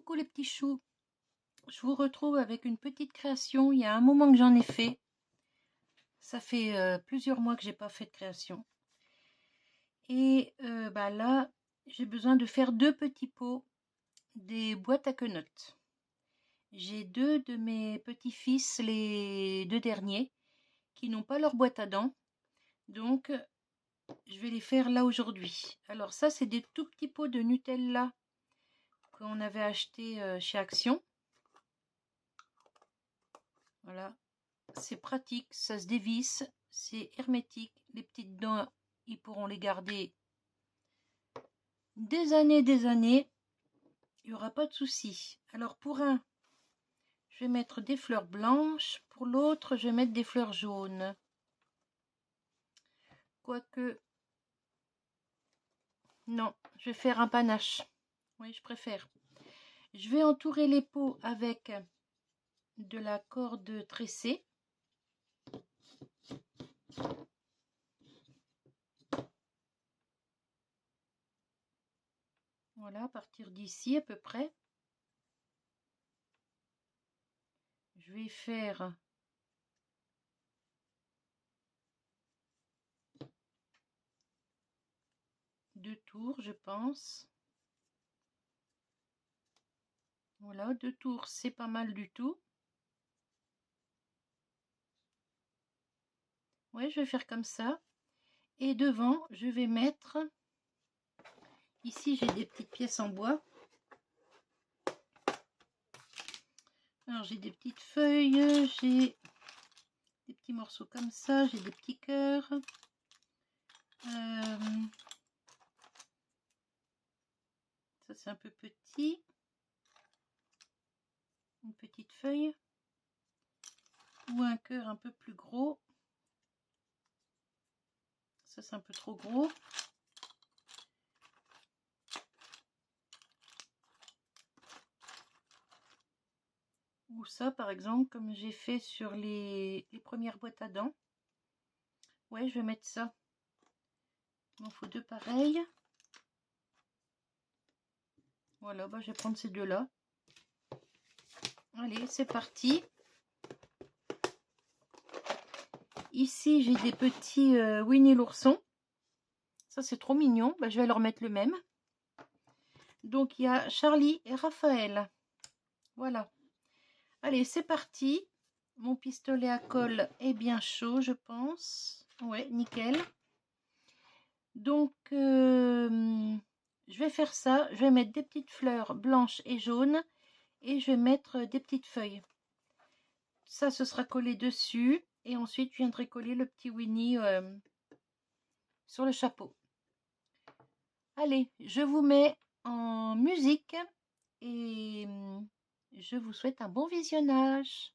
Coucou les petits choux, je vous retrouve avec une petite création. Il y a un moment que j'en ai fait. Ça fait plusieurs mois que j'ai pas fait de création. Et là, j'ai besoin de faire deux petits pots, des boîtes à quenottes. J'ai deux de mes petits-fils, les deux derniers, qui n'ont pas leur boîte à dents. Donc, je vais les faire là aujourd'hui. Alors ça, c'est des tout petits pots de Nutella qu'on avait acheté chez Action. Voilà, c'est pratique, ça se dévisse, c'est hermétique. Les petites dents, ils pourront les garder des années, il n'y aura pas de souci. Alors pour un, je vais mettre des fleurs blanches, pour l'autre, je vais mettre des fleurs jaunes. Quoique, non, je vais faire un panache. Oui, je préfère. Je vais entourer les pots avec de la corde tressée. Voilà, à partir d'ici à peu près. Je vais faire deux tours, je pense. Voilà, deux tours, c'est pas mal du tout. Ouais, je vais faire comme ça. Et devant, je vais mettre... Ici, j'ai des petites pièces en bois. Alors, j'ai des petites feuilles, j'ai des petits morceaux comme ça, j'ai des petits cœurs. Ça, c'est un peu petit. Une petite feuille. Ou un cœur un peu plus gros. Ça, c'est un peu trop gros. Ou ça, par exemple, comme j'ai fait sur les premières boîtes à dents. Ouais, je vais mettre ça. Il m'en faut deux pareils. Voilà, je vais prendre ces deux-là. Allez, c'est parti. Ici, j'ai des petits Winnie l'ourson. Ça, c'est trop mignon. Je vais leur mettre le même. Donc, il y a Charlie et Raphaël. Voilà. Allez, c'est parti. Mon pistolet à colle est bien chaud, je pense. Ouais, nickel. Donc, je vais faire ça. Je vais mettre des petites fleurs blanches et jaunes. Et je vais mettre des petites feuilles. Ça, ce sera collé dessus. Et ensuite, je viendrai coller le petit Winnie sur le chapeau. Allez, je vous mets en musique. Et je vous souhaite un bon visionnage.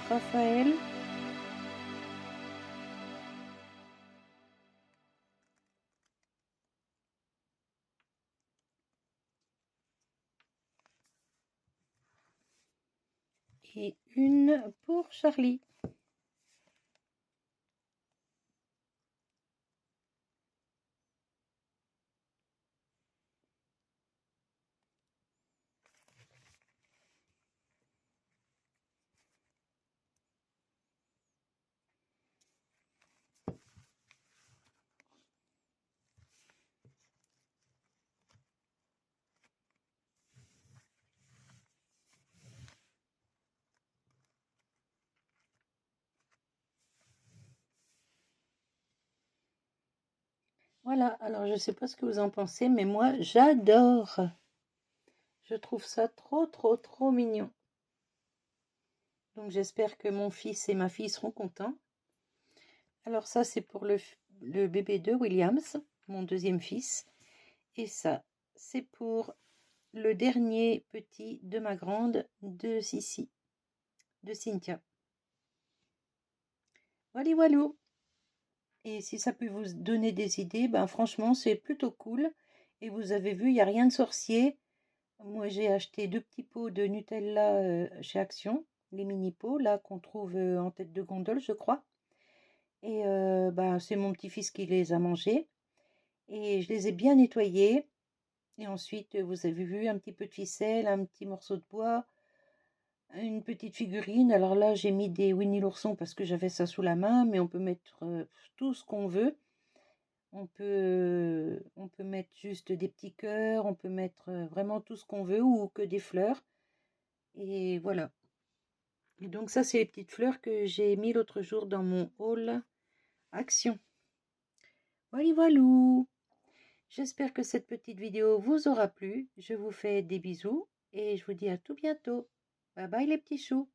Raphaël. Et une pour Charlie. Voilà, alors je ne sais pas ce que vous en pensez, mais moi j'adore. Je trouve ça trop mignon. Donc j'espère que mon fils et ma fille seront contents. Alors ça c'est pour le bébé de Williams, mon deuxième fils. Et ça c'est pour le dernier petit de ma grande, de Sissi, de Cynthia. Voilà, voilà. Et si ça peut vous donner des idées, ben franchement c'est plutôt cool. Et vous avez vu, il n'y a rien de sorcier. Moi j'ai acheté 2 petits pots de Nutella chez Action, les mini pots là qu'on trouve en tête de gondole je crois. Et ben, c'est mon petit-fils qui les a mangés. Et je les ai bien nettoyés. Et ensuite, vous avez vu un petit peu de ficelle, un petit morceau de bois, une petite figurine. Alors là, j'ai mis des Winnie l'ourson parce que j'avais ça sous la main, mais on peut mettre tout ce qu'on veut. On peut mettre juste des petits cœurs, on peut mettre vraiment tout ce qu'on veut ou que des fleurs. Et voilà. Et donc ça, c'est les petites fleurs que j'ai mis l'autre jour dans mon haul Action. Voilà, voilà. J'espère que cette petite vidéo vous aura plu. Je vous fais des bisous et je vous dis à tout bientôt. Bye bye les petits choux.